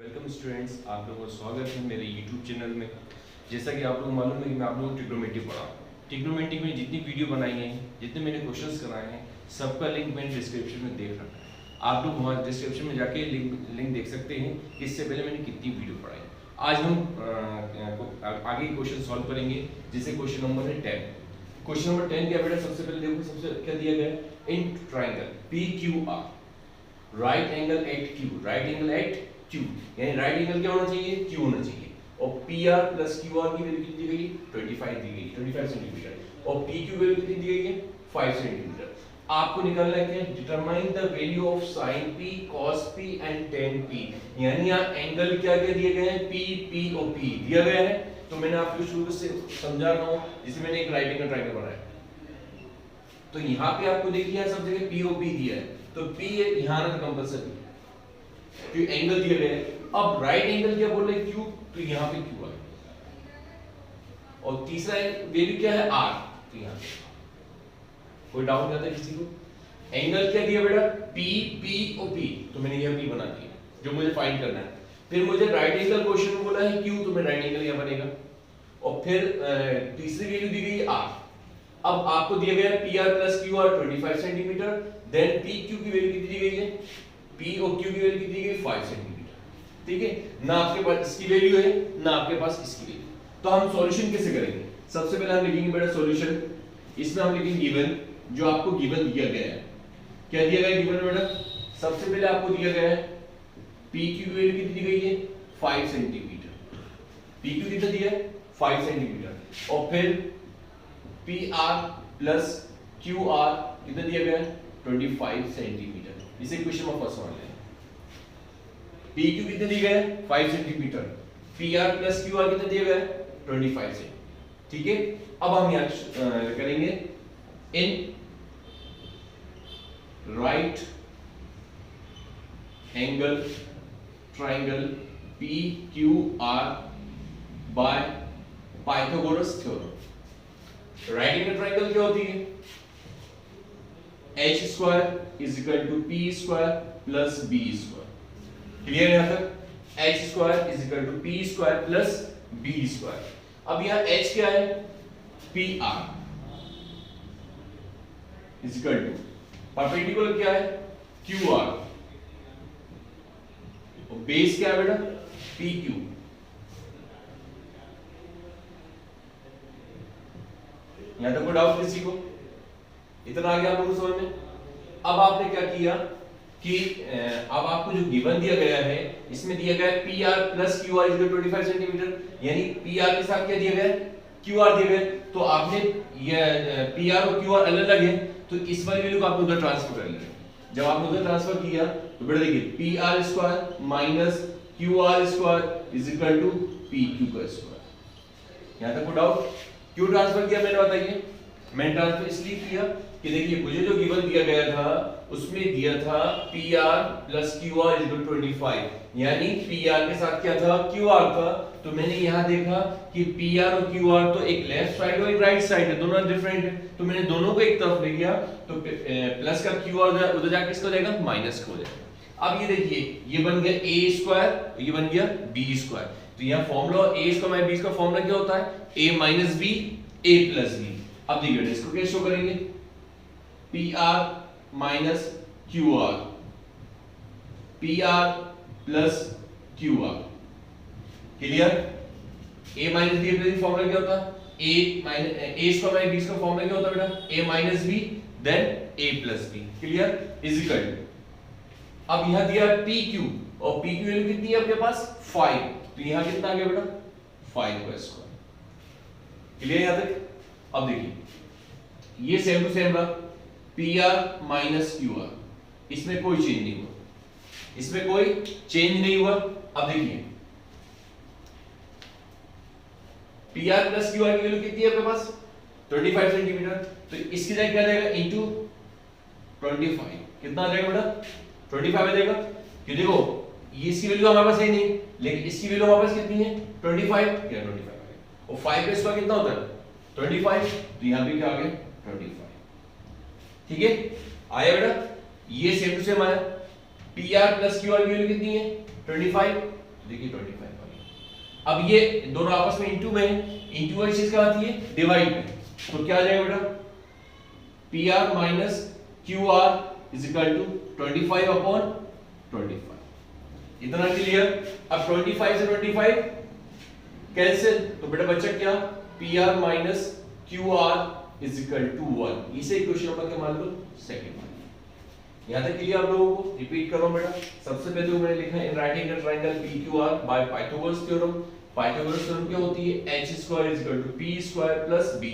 Welcome students, आप लोगों का स्वागत है मेरे यूट्यूब चैनल में। जैसा कि आप लोगों को मालूम है कि मैं आप लोगों को ट्रिग्नोमेट्री पढ़ा हूँ। ट्रिग्नोमेट्री में जितनी वीडियो बनाई हैं, जितने मैंने क्वेश्चंस कराए हैं, सबका लिंक मैंने डिस्क्रिप्शन में देख रखा है। आप लोग वहाँ डिस्क्रिप्शन में जाके लिंक देख सकते हैं कि इससे पहले मैंने कितनी वीडियो पढ़ाई। आज हम आगे क्वेश्चन सॉल्व करेंगे, जैसे क्वेश्चन नंबर है 10। क्वेश्चन नंबर 10 क्या बेटा, सबसे पहले देखो सबसे क्या दिया गया है, in triangle PQR right angle at Q, right angle at Q, यानी राइट एंगल क्या होना चाहिए, Q होना चाहिए। और PR प्लस QR की वैल्यू कितनी दी गई, 25 दी गई, 25 सेंटीमीटर। और PQ वैल्यू कितनी दी गई है, 5 सेंटीमीटर। आपको निकालना है क्या, determine the value of sin P, cos P and tan P, यानी यहाँ एंगल क्या क्या दिए गए हैं, P, P और P दिया गया है। तो मैंने आपको शुरू से समझा रहा हूँ, जिसमें मैंने एक राइट एंगल ट्रायंगल बनाया। तो यहाँ पे आपको देखिए सब जगह P और P दिया है, तो P यहाँ ना कंपलसरी क्योंकि एंगल दिया गया है। अब राइट एंगल क्या बोल रहे हैं, Q, तो यहाँ पे Q है। और तीसरा वैल्यू क्या है, R, तो यहाँ कोई डाउट नहीं आता किसी को। एंगल क्या दिया बेटा, P, P और P, तो मैंने यह P बना दिया जो मुझे फाइंड करना है। फिर मुझे राइट एंगल क्वेश्चन में बोला है Q, तो मैं राइट एंगल यहाँ बनेगा। और फिर तीसरी वैल्यू दी गई है R। अब आपको दिया गया है PR plus QR 25 centimetre, then PQ की वैल्यू कितनी दी गई है, P और Q की वैल्यू कितनी दी गई, 5 सेंटीमीटर। ठीक है, ना आपके पास इसकी वैल्यू है ना आपके पास इसकी वैल्यू। तो हम सॉल्यूशन कैसे करेंगे, सबसे पहले हम लिखेंगे बेटा सॉल्यूशन। इसमें हम लिखेंगे गिवन, जो आपको गिवन दिया गया है। क्या दिया गया है गिवन में बेटा, सबसे पहले आपको दिया गया है PQ की वैल्यू कितनी दी गई है, 5 सेंटीमीटर। PQ कितना दिया है, 5 सेंटीमीटर। और फिर PR प्लस QR कितना दिया गया है, 25 सेंटीमीटर। इसे क्वेश्चन में फर्स्ट मान लें। PQ कितने दिया गया है, 5 सेंटीमीटर। PR प्लस QR कितना दिया गया है, 25 सेंटीमीटर। ठीक है, अब हम यहाँ करेंगे in right angle triangle PQR by Pythagoras theorem. Right angle triangle क्या होती है, h square is equal to p square plus b square. Clear है यहाँ तक, h square is equal to p square plus b square. अब यहाँ h क्या है, PR is equal to perpendicular क्या है, QR, और बेस क्या है बेटा, PQ। यहां तक कोई डाउट किसी को, इतना आ गया आप लोगों को समझ में। अब आपने क्या किया कि अब आपको जो गिवन दिया गया है, इसमें दिया गया है PR plus QR is 25 centimetre, यानी PR के साथ क्या दिया गया है, QR दिया गया। तो आपने ये PR और QR अलग अलग है, तो इस वाली वैल्यू को आपने उधर ट्रांसफर कर लिया। जब आपने उधर ट्रांसफर किया तो बेटा देखिए PR square minus QR square is equal to PQ का स्क्वायर। यहां तक कोई डाउट, क्यों ट्रांसफर किया मैंने बताइए। मैंने ट्रांसफर इसलिए किया कि देखिए मुझे जो गिवन दिया गया था उसमें दिया था PR plus QR is equal to 25, यानी PR के साथ क्या था, QR था। तो मैंने यहाँ देखा कि PR और QR तो एक लेफ्ट साइड और एक राइट साइड है, दोनों डिफरेंट है, तो मैंने दोनों को एक तरफ ले गया। तो प्लस का QR उधर जाके किसको जाएगा, माइनस को जाएगा। अब ये देखिए ये बन गया a स्क्वायर, ये बन गया b स्क्वायर। तो यहाँ formula a square minus b का फॉर्मूला क्या होता है, a minus b a plus b। अब देखिए इसको कैसे शो करेंगे, PR minus QR, PR plus QR। Clear, a minus b plus formula क्या होता है, a minus a square minus b का फॉर्मूला क्या होता है बेटा, a minus b then a plus b। Clear, is equal to, अब यहां दिया PQ और PQ वैल्यू कितनी है आपके पास, 5, तो यहां कितना आ गया बेटा, 5 का स्क्वायर। क्लियर यहां तक। अब देखिए ये सेम टू सेम रहा, PR माइनस QR, इसमें कोई चेंज नहीं हुआ, इसमें कोई चेंज नहीं हुआ। अब देखिए PR प्लस QR की वैल्यू कितनी है आपके पास, 25 सेंटीमीटर। तो इसकी जगह क्या जाएगा, इनटू 25, कितना आ जाएगा बेटा, 25 आ जाएगा। क्यों, देखो ये इसकी वैल्यू हमारे पास है नहीं, लेकिन इसकी वैल्यू हमारे पास कितनी है, 25, क्या 25 और 5 का स्क्वायर कितना होता है, 25, तो यहां पे क्या आ गया, 25। ठीक है, आया बेटा, ये सेम टू सेम आया। PR प्लस QR की वैल्यू कितनी है, 25, देखिए 25 आ गया। अब ये दोनों आपस में इंटू में, इंटू वाली चीज क्या आती है, डिवाइड में, तो क्या आ जाएगा बेटा, P R minus Q R is equal to 25 upon 25। इतना क्लियर। अब 25 से 25 कैंसिल, तो बेटा बचा क्या, P R minus Q R is equal to 1। इसे इक्वेशन नंबर क्या मान लो, सेकंड। यहां तक क्लियर आप लोगों को, रिपीट करो बेटा। सबसे पहले तो मैंने लिखा है in writing the triangle PQR by Pythagoras theorem. Pythagoras theorem क्या होती है, h² = p² + b²।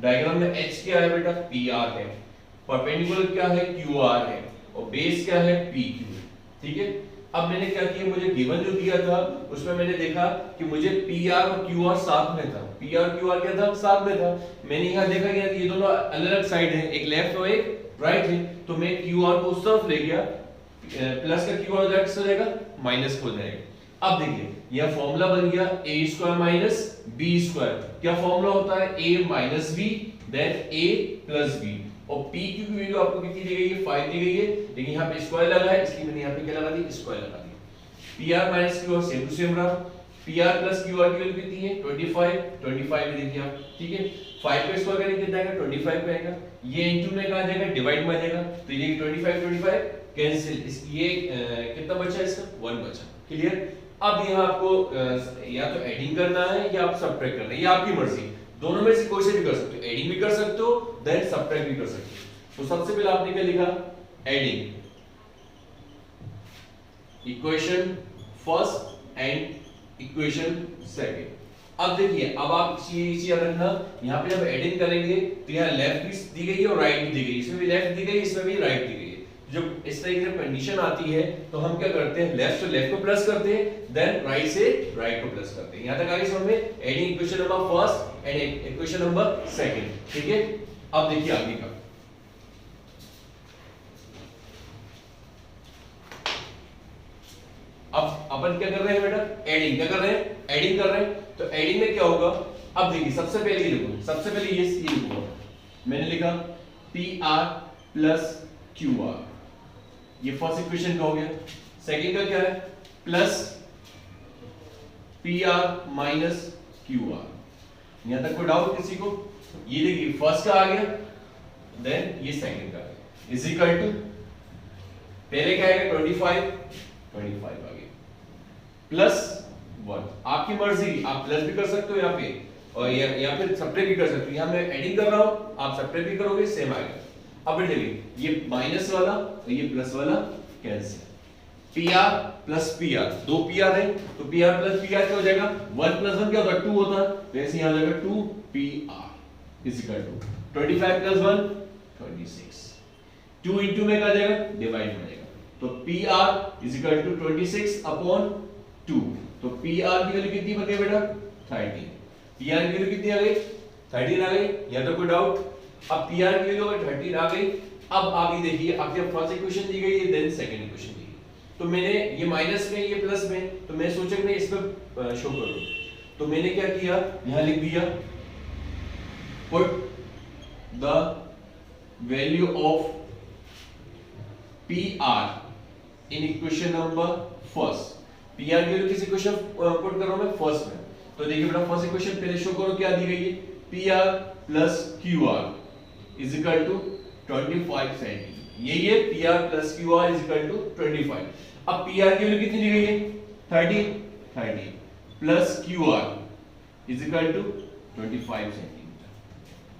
डायग्राम में h क्या है बेटा, PR है, परपेंडिकुलर क्या है, QR है, और बेस क्या है, PQ है। ठीक है। अब मैंने क्या किया, मुझे गिवन जो दिया था उसमें मैंने देखा कि मुझे PR और QR साथ में था, PR QR क्या था, साथ में था। मैंने यहाँ देखा कि ये दोनों अलग अलग साइड है, एक लेफ्ट और एक राइट है, तो मैं QR को उस तरफ ले गया, प्लस का QR उधर से हो जाएगा, माइनस हो जाएगा। अब देखिए यह फॉर्मूला बन गया a² - b²। क्या फॉर्मूला होता है, a - b then a + b, और PQ की वैल्यू आपको कितनी दी गई है, 5 दी गई है, लेकिन यहाँ पे स्क्वायर लगा है इसलिए मैंने यहाँ पे क्या लगा दी, स्क्वायर लगा दी। PR - QR same to same रहा। PR + QR की वैल्यू कितनी है, 25 देखिए आप, ठीक है। 5 पे स्क्वायर करेंगे कितना आएगा, 25 पे आएगा। ये इनटू में कहां जाएगा, डिवाइड में आ जाएगा, तो ये 25 कैंसिल, ये कितना बचा, इसका 1 बचा। क्लियर। अब यहाँ आपको या तो एडिंग करना है या आप सबट्रैक्ट करना है, ये आपकी मर्जी, दोनों में से कोई से भी कर सकते हो, एडिंग भी कर सकते हो देन सबट्रैक्ट भी कर सकते हो। तो सबसे पहले आपने क्या लिखा, adding equation first and equation second. अब देखिए, अब आप चीज याद रखना, यहाँ पे जब एडिंग करेंगे तो यहाँ लेफ्ट भी दी गई है और राइट भी दी गई है, इसमें भी लेफ्ट दी गई है, इसमें भी राइट दी गई है। जब इस तरीके से कंडीशन आती है तो हम क्या करते हैं, लेफ्ट से लेफ्ट को प्लस करते हैं, देन राइट से राइट को प्लस करते हैं। यहाँ तक आगे समझ में, adding equation number first and equation number second. ठीक है। अब देखिए आगे का, अब अपन क्या कर रहे हैं बेटा, एडिंग क्या कर रहे हैं, एडिंग कर रहे हैं। तो एडिंग में क्या होगा, अब देखिए सबसे पहले ये लिखो, सबसे पहले ये लिखूंगा, मैंने लिखा PR + QR, ये फर्स्ट इक्वेशन का हो गया। सेकंड का क्या है, प्लस PR - QR। यहां तक कोई डाउट किसी को, ये देखिए फर्स्ट का आ गया, देन ये सेकंड का इज इक्वल टू, पहले क्या आएगा 25 आ गया, +1। आपकी मर्जी, आप प्लस भी कर सकते हो यहाँ पे, और या फिर सबट्रैक्ट भी कर सकते हो। यहाँ मैं एडिंग कर रहा हूँ, आप सबट्रैक्ट भी करोगे, सेम आएगा। अब देखिए ये माइनस वाला और ये प्लस वाला कैंसिल, PR + PR, दो PR है, तो PR + PR क्या हो जाएगा, 1 + 1 क्या होता है, 2 होता है, तो ऐसे यहाँ हो जाएगा 2PR is equal to 25 + 1 26। 2 into में क्या जाएगा, डिवाइड में जाएगा, तो PR is equal to 26 upon 2। तो PR की वैल्यू कितनी बन गई बेटा, 13। PR की वैल्यू कितनी आ गई, 13 आ गई। या तो कोई डाउट, अब PR की वैल्यू अगर 13 आ गई, अब आगे देखिए, आपके फर्स्ट इक्वेशन दी गई है, देन सेकंड इक्वेशन दी गई, तो मैंने ये माइनस में ये प्लस में, तो मैं सोचा कि मैं इसमें शो करूं, तो मैंने क्या किया, यहां लिख दिया put the value of PR in equation number first. PR की वैल्यू किस इक्वेशन पुट कर रहा हूं मैं, फर्स्ट में, तो देखिए बेटा फर्स्ट इक्वेशन पहले शो करो, क्या दी गई है, PR + QR is equal to 25 centimetre. यही है PR + QR is equal to 25। अब PR की वैल्यू कितनी दी गई है, 30 plus QR is equal to 25 centimetre.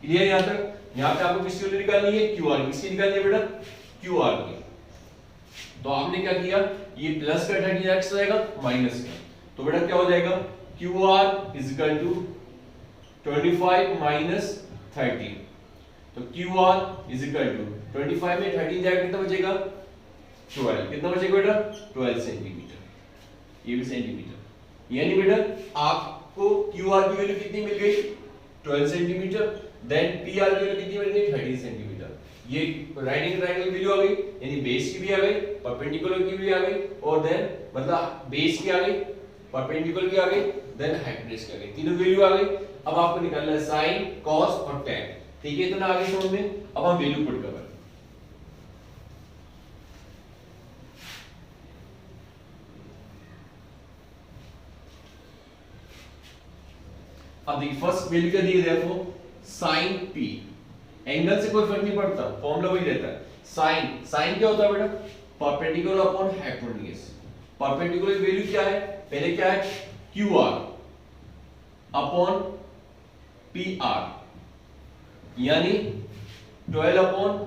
Clear यहां तक। यहां पे आपको किसकी वैल्यू निकालनी है, QR की। किसकी निकालनी है बेटा, QR की। तो आपने क्या किया, ये प्लस का 30 एक्स हो जाएगा माइनस का, तो बेटा क्या हो जाएगा, QR इज इक्वल टू 25 - 30, तो QR इज इक्वल टू 25 में 13 जाएगा, कितना बचेगा, 12। कितना बचेगा बेटा, 12 सेंटीमीटर। ये भी सेंटीमीटर, यानी बेटा आपको QR की वैल्यू कितनी मिल गई, 12 सेंटीमीटर, देन PR की वैल्यू कितनी मिल गई, 13 सेंटीमीटर। ये राइट ट्रायंगल वैल्यू आ गई, यानी बेस की भी आ गई, परपेंडिकुलर की भी आ गई, और देन मतलब बेस की आ गई, परपेंडिकुलर की आ गई, देन हाइपोटेन्यूज की आ गई, तीनों वैल्यू आ गई। अब आपको निकालना है साइन, कॉस और टैन। ठीक है, इतना आगे समझ में। अब हम वैल्यू पुट करें, अब देखिए फर्स्ट वैल्यू क्या दी है, देखो साइन पी, एंगल से कोई फर्क नहीं पड़ता, फॉर्मूला वही रहता है। साइन, साइन क्या होता है बेटा, perpendicular upon hypotenuse. Perpendicular value क्या है, पहले क्या है Q R upon P R, यानी 12 अपॉन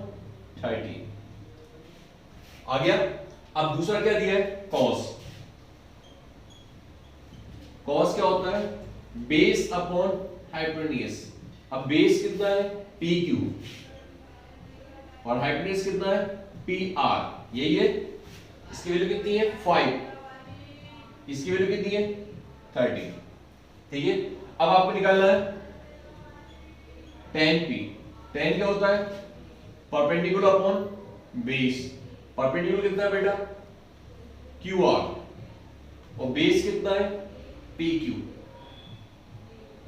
30 आ गया। अब दूसरा क्या दिया है, कॉस। कॉस क्या होता है, बेस अपॉन हाइपोटेन्यूज। अब बेस कितना है पी क्यू और हाइपोटेन्यूज कितना है पी आर, यही है। इसकी वैल्यू कितनी है 5, इसकी वैल्यू कितनी है 30, ठीक है। अब आपको निकालना है tan p। tan क्या होता है, परपेंडिकुलर अपॉन बेस। परपेंडिकुलर कितना है बेटा क्यू आर और बेस कितना है पी क्यू,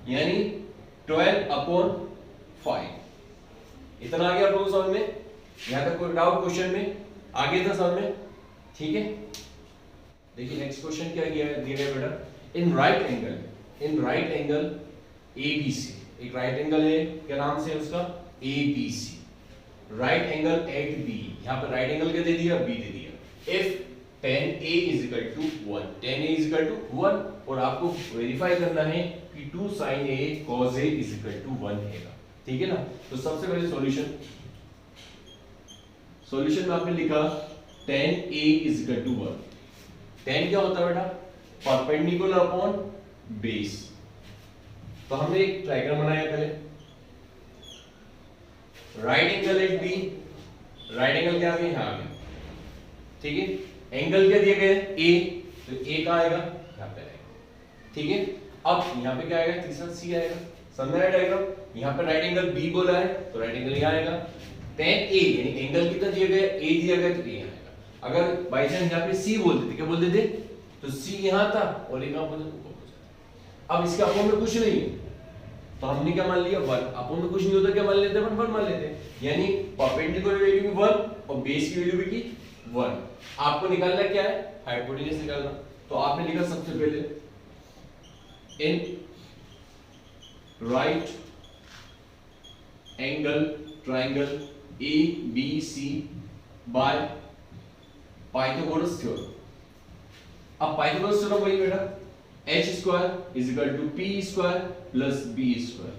यानी 12 अपॉन 5। इतना आ गया आप लोगों को समझ में, यहां तक कोई डाउट क्वेश्चन में आगे था समझ में, ठीक है। देखिए नेक्स्ट क्वेश्चन क्या दिया है बेटा, इन राइट एंगल एबीसी, एक राइट एंगल है, क्या नाम से है उसका ABC, right angle at B. यहां पर राइट एंगल क्या दे दिया, बी दे दिया। If tan A is equal to 1, tan A is equal to 1, और आपको वेरीफाई करना है कि 2 sin A cos A is equal to 1 है, ठीक है ना। तो सबसे पहले सॉल्यूशन में आपने लिखा tan A is equal to 1। tan क्या होता है बेटा, परपेंडिकुलर अपॉन बेस। तो हमने एक ट्रायंगल बनाया पहले, right angle at B, right angle क्या आ गया, यहां आ गया, ठीक है। एंगल क्या दिया गया है ए, तो ए कहां आएगा, यहां पे आएगा, ठीक है। अब यहां पे क्या आएगा, तीसरा सी आएगा, समझ में आया डायग्राम। यहां पे राइट एंगल बी बोला है तो राइट एंगल यहां आएगा। tan ए यानी एंगल कितना दिया गया, ए दिया गया तो ए आएगा। अगर बाय चांस यहां पे सी बोलते थे, क्या बोलते थे, तो सी यहां था और एक ऊपर हो जाता। अब इसके अपोन में कुछ नहीं है तो हमने क्या मान लिया 1, अपोन में कुछ नहीं होता क्या मान लेते हैं 1 मान लेते हैं, यानी परपेंडिकुलर वैल्यू भी 1 और बेस की वैल्यू भी की 1। आपको निकालना क्या है, हाइपोटेन्यूज निकालना। तो आपने लिखा सबसे पहले in right angle triangle A B C by Pythagoras theorem. अब पाइथागोरस थ्योरम वही बेटा, h square is equal to p square plus b square,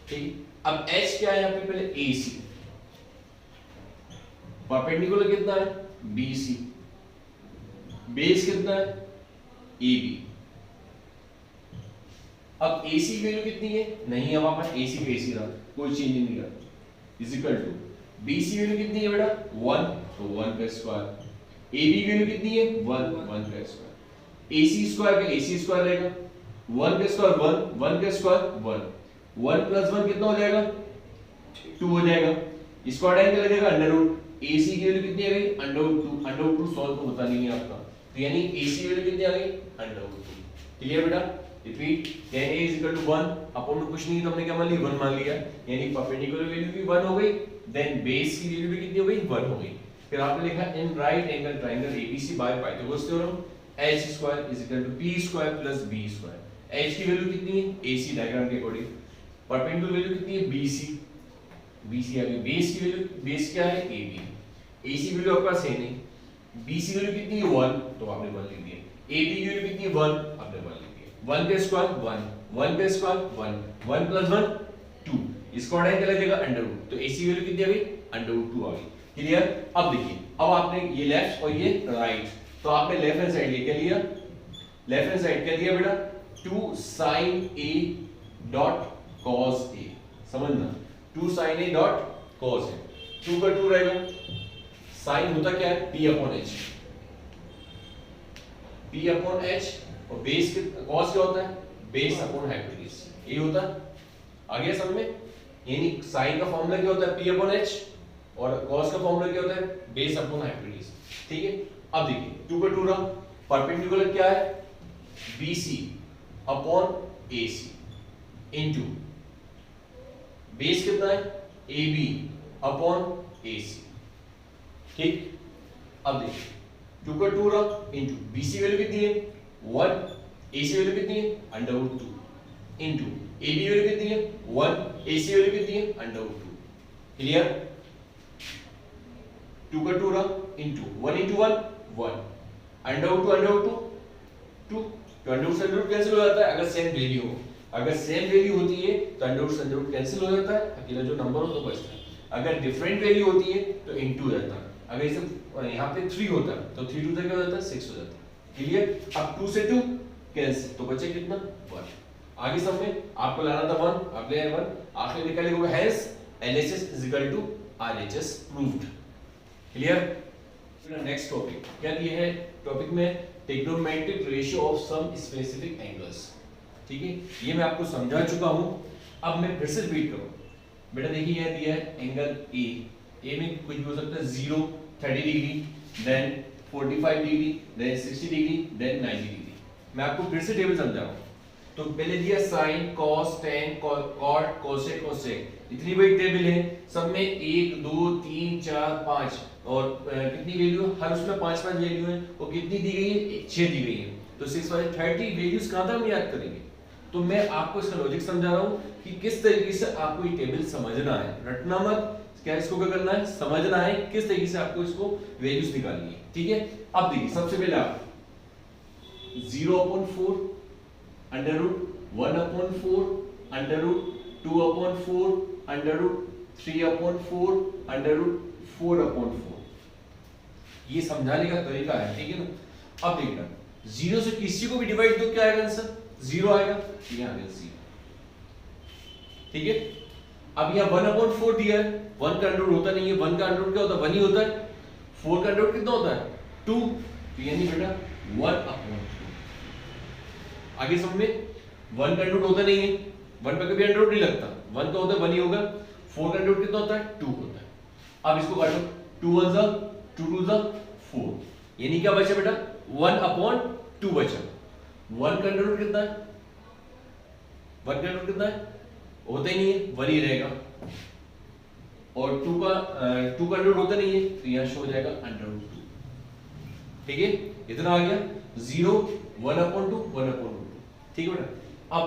ठीक। अब h क्या है यहां पे, पहले ac, परपेंडिकुलर कितना है BC, बेस कितना है AB। अब AC की वैल्यू कितनी है, नहीं है वहां पर, AC पे AC रहा, कोई चेंज नहीं रहा, is equal to BC value कितनी है बेटा 1, तो 1 का स्क्वायर। AB की वैल्यू कितनी है 1, 1 का स्क्वायर। AC स्क्वायर का AC स्क्वायर रहेगा, 1 का स्क्वायर 1, 1 का स्क्वायर 1, 1 प्लस 1 कितना हो जाएगा 2 हो जाएगा। स्क्वायर टाइम क्या लगेगा अंडर रूट, AC की वैल्यू कितनी आ गई अंडर रूट 2 सॉल्व तो होता नहीं है आपका, तो यानी AC वैल्यू कितनी आ गई अंडर रूट 2। क्लियर बेटा, repeat, tan A is equal to 1, upon में कुछ नहीं तो हमने क्या मान लिया 1 मान लिया, यानी परपेंडिकुलर वैल्यू भी 1 हो गई, देन बेस की वैल्यू भी कितनी हो गई 1 हो गई। फिर आपने लिखा in right angle triangle ABC by Pythagoras theorem h square is equal to p square plus b square. h की वैल्यू कितनी है AC डायग्राम के अकॉर्डिंग, परपेंडिकुलर वैल्यू कितनी है BC, BC आ गई, बेस की वैल्यू, बेस क्या है AB, AC वैल्यू आपके पास है नहीं, BC वैल्यू कितनी है 1 तो आपने 1 लिख दिया, AB की वैल्यू कितनी है 1 आपने 1 लिख दिया, 1 का स्क्वायर 1, 1 का स्क्वायर 1, 1 प्लस 1 2, इसका टाइम क्या लगेगा अंडर रूट, तो AC वैल्यू कितनी आ गई अंडर रूट 2 आ गई। क्लियर। अब देखिए, अब आपने ये लेफ्ट और ये राइट, तो आपने लेफ्ट हैंड साइड क्या लिया, लेफ्ट हैंड साइड क्या दिया बेटा 2 sin A dot cos A, समझना 2 sin A dot cos A, 2 का 2 रहेगा, साइन होता क्या है P upon H, P upon H, और बेस cos क्या होता है बेस अपॉन हाइपोटेन्यूज, ये होता है। आ गया समझ में, यानी साइन का फॉर्मूला क्या होता है P अपॉन H और cos का फॉर्मूला क्या होता है बेस अपॉन हाइपोटेन्यूज, ठीक है। अब देखिए 2 का 2 रहा, परपेंडिकुलर क्या है BC upon AC into base कितना है AB अपॉन AC, ठीक। अब देखिए 2 का 2 रहा इनटू BC वैल्यू कितनी है 1, AC वैल्यू कितनी है under root 2, into A B value कितनी है 1, ए सी वैल्यू कितनी है √2। क्लियर? 2 का 2 रहा इनटू 1 into 1 1 √2 2 तो √2 से √2 कैंसिल हो जाता है अगर सेम वैल्यू हो। अगर सेम वैल्यू होती है तो √2 से √2 कैंसिल हो जाता है, अकेला जो नंबर हो तो बचता है। अगर डिफरेंट वैल्यू होती है तो इनटू हो जाता है। अगर इसे यहाँ पे 3 होता है तो 3 2 क्या हो जाता है 6 हो जाता है। क्लियर? अब 2 से 2 कैंसिल तो बचे कितना 1। आगे सब में आपको लाना था 1, आप ले आए 1, आखिर निकालेंगे hence LHS = RHS proved. Clear? Next topic क्या दिया है टॉपिक में trigonometric ratio of some specific angles. ठीक है, ये मैं आपको समझा चुका हूं, अब मैं फिर से रिपीट करूं। बेटा देखिए यह दिया है एंगल ए में कुछ भी हो सकता है 0 30 degree, then 45 degree, then 60 degree, then 90 degree. मैं आपको फिर से टेबल समझा रहा हूं। तो पहले दिया sin cos tan cot cosec cosec, इतनी बड़ी टेबल है, सब में 1 2 3 4 5 और कितनी वैल्यू हर उसमें 5 5 वैल्यू है और कितनी दी गई है 6 दी गई है। तो 6 वाले 30 वैल्यूज कहां तक हम याद करेंगे। तो मैं आपको इसका लॉजिक समझा रहा हूं कि किस तरीके से आपको ये टेबल समझना है, रटना मत, क्या इसको क्या करना है समझना है, किस तरीके से आपको इसको वैल्यूज निकालनी है। ठीक है, अब देखिए सबसे पहले आप 0/4 √1/4 √2/4 √3/4 √4/4 ये समझाने का तरीका है। ठीक है ना। अब देखना 0 से किसी को भी डिवाइड दो क्या आएगा आंसर 0 आएगा, ये आ गया 0। ठीक है, अब यहां 1/4 दिया है, 1 का अंडर होता नहीं है, 1 का अंडर क्या होता है 1 ही होता है, 4 का अंडर कितना होता है 2, तो यानी बेटा 1/2। आगे सब में 1 का अंडर होता नहीं है, 1 पे कभी अंडर नहीं लगता, 1 का होता है 1 ही होगा, 4 का अंडर कितना होता है 2 होता है। अब इसको काटो 2 1 जा 2 2 जा 4, यानी क्या बचा बेटा 1/2 बचा। 1 का अंडर कितना है 1 का अंडर कितना है होता ही नहीं है 1 ही रहेगा, और 2 का अंडर होता नहीं है तो यहां शो हो जाएगा √2। ठीक है, इतना आ गया 0 1/2 1/2। ठीक है बेटा, अब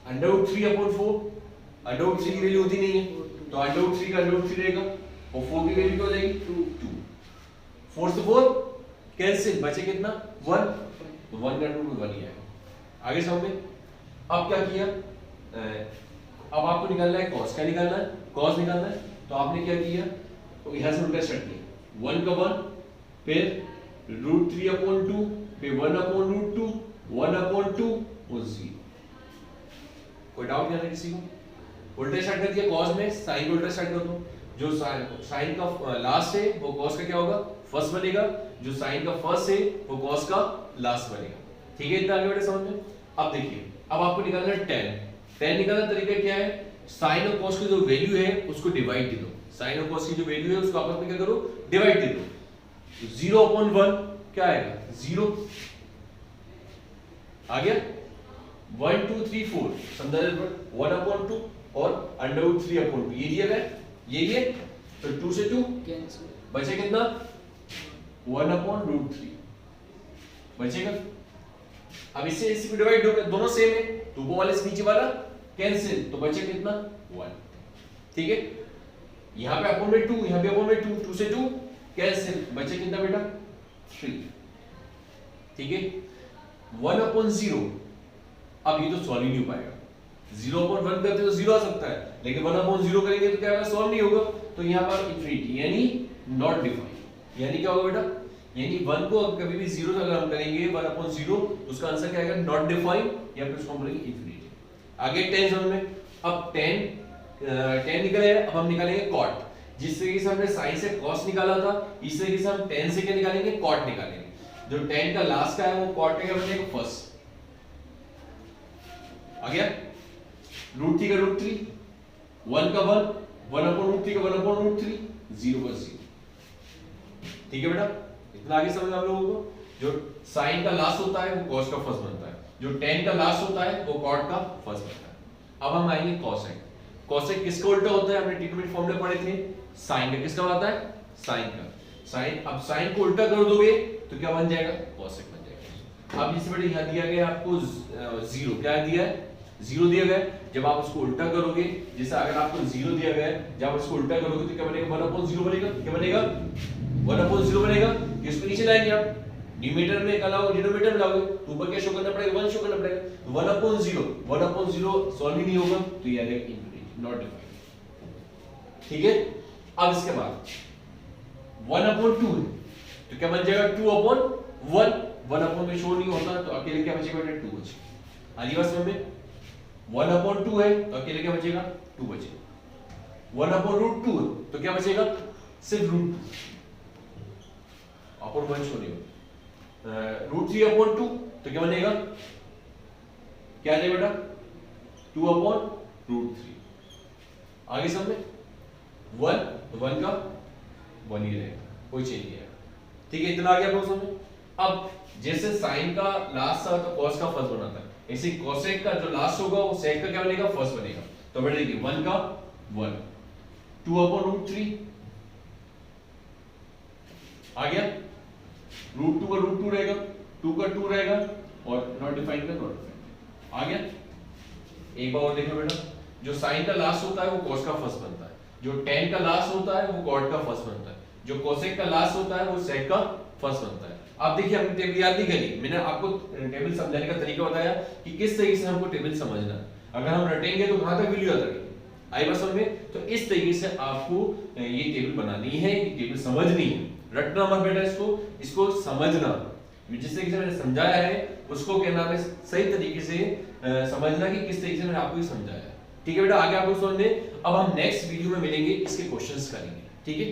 √3/4 √3 की वैल्यू होती नहीं है तो √3 का √3 रहेगा और 4 की वैल्यू क्या हो जाएगी 2। 4 से 4 कैंसिल, बचे कितना 1, तो 1 का √2 1 ही आएगा। आगे सब में अब क्या किया, अब आपको निकालना है cos, क्या निकालना है cos निकालना है, तो आपने क्या किया तो यहां से उल्टा स्टार्ट किया 1 का 1 फिर √3/2 फिर 1/√2 1/2 और 0। कोई डाउट नहीं है किसी को। उल्टा स्टार्ट कर दिया cos में, sin को उल्टा स्टार्ट कर दो, जो sin का लास्ट है वो cos का क्या होगा फर्स्ट बनेगा, जो sin का फर्स्ट है वो cos का लास्ट बनेगा। ठीक है, इतना आगे बढ़े समझ में। अब देखिए अब आपको निकालना है tan निकालने का तरीका क्या है, sin और cos की जो वैल्यू है उसको डिवाइड दे दो, sin और cos की जो वैल्यू है उसको आपस में क्या करो डिवाइड दे दो। 0/1 क्या आएगा 0 आ गया, 1 2 3 4 समझा 1/2 और √3/2 ये दिया गया, ये तो 2 से 2 कैंसिल, बचे कितना 1/√3 बचेगा। अब इससे इसी को डिवाइड होगा, दोनों सेम है तो ऊपर वाले से नीचे वाला कैंसिल, तो बचे कितना 1। ठीक है, यहां पे अपॉन में 2 यहां पे अपॉन में 2, 2 से 2 कैंसिल, बचे कितना बेटा 3। ठीक है, 1/0 अब ये तो सॉल्व ही नहीं हो पाएगा, 0/1 करते तो 0 आ सकता है, लेकिन 1/0 करेंगे तो क्या होगा सॉल्व नहीं होगा, तो यहां पर इंफिनिटी यानी नॉट डिफाइंड। यानी क्या होगा बेटा, यानी 1 को कभी भी 0 से अगर हम करेंगे 1/0 उसका आंसर क्या आएगा नॉट डिफाइंड, या फिर उसको हम बोलेंगे इंफिनिटी। आगे tan समझ में, अब tan निकले, अब हम निकालेंगे cot, जिस तरीके से हमने sin से cos निकाला था इस तरीके से हम tan से क्या निकालेंगे cot निकालेंगे। जो tan का लास्ट का है वो cot का क्या बनेगा फर्स्ट। आ गया, √3 का √3 1 का 1 1/√3 का 1/√3 0 का 0। ठीक है बेटा, इतना आगे समझ आप लोगों को। जो sin का लास्ट होता है वो cos का फर्स्ट बनता है, जो tan का लास्ट होता है वो cot का फर्स्ट बनता है। अब हम आएंगे cosec। cosec किसका उल्टा होता है, हमने ट्रीटमेंट फॉर्मूला पढ़े थे, sin का किसका होता है sin का। sin, अब sin को उल्टा कर दोगे तो क्या बन जाएगा cosec बन जाएगा। अब इस बेटे यहां दिया गया आपको 0, क्या दिया है जीरो दिया गया है, जब आप उसको उल्टा करोगे, जैसे अगर आपको जीरो दिया गया है, जब आप उसको उल्टा करोगे तो क्या बनेगा, 1/0 बनेगा। क्या बनेगा, 1/0 बनेगा। इसको नीचे लाएंगे आप, न्यूमरेटर में कलाओ, डिनोमिनेटर में लाओगे तो ऊपर क्या शो करना पड़ेगा, 1 शो करना पड़ेगा। 1/0 सॉल्व ही नहीं होगा तो ये आ जाएगा इनफिनिटी, नॉट डिफाइंड। ठीक है, अब इसके बाद 1/2 है तो क्या बन जाएगा, 2/1। 1/1 में शो नहीं होता तो अकेले क्या बचेगा बेटा, 2 बचेगा। आगे बात समझ में, 1/2 है तो अकेले क्या बचेगा, 2 बचेगा। 1/√2 है तो क्या बचेगा, सिर्फ √2, अपन 1 शो नहीं होगा। √3/2 तो क्या बनेगा, क्या आ जाएगा बेटा, 2/√3। आगे समझ में, 1 तो 1 का 1 ही रहेगा, कोई चेंज नहीं आएगा। ठीक है, इतना आ गया आपको समझ। अब जैसे साइन का लास्ट था तो कॉस का फर्स्ट बनाता है, ऐसे कोसेक का जो लास्ट होगा वो सेक का क्या बनेगा, फर्स्ट बनेगा। तो बेटा देखिए 1 का 1, 2/√3 आ गया, √2 का √2 रहेगा, 2 का 2 रहेगा और नॉट डिफाइंड का नॉट डिफाइंड आ गया। एक बार और देखो बेटा, जो साइन का लास्ट होता है वो कॉस का फर्स्ट बनता है, जो tan का लास्ट होता है वो कॉट का फर्स्ट बनता है, जो कोसेक का लास्ट होता है वो सेक का फर्स्ट बनता है। अब देखिए हमने टेबल याद नहीं करी, मैंने आपको टेबल समझाने का तरीका बताया कि किस तरीके से हमको टेबल समझना है। अगर हम रटेंगे तो कहां तक वीडियो आता है, आई बात समझ में। तो इस तरीके से आपको ये टेबल बनानी है, ये टेबल समझनी है, रटना मत बेटा, इसको समझना, जिस तरीके से मैंने समझाया है उसको क्या नाम है, सही तरीके से समझना कि किस तरीके से मैंने आपको ये समझाया है। ठीक है बेटा, आगे आपको समझने। अब हम नेक्स्ट वीडियो में मिलेंगे, इसके क्वेश्चंस करेंगे। ठीक है।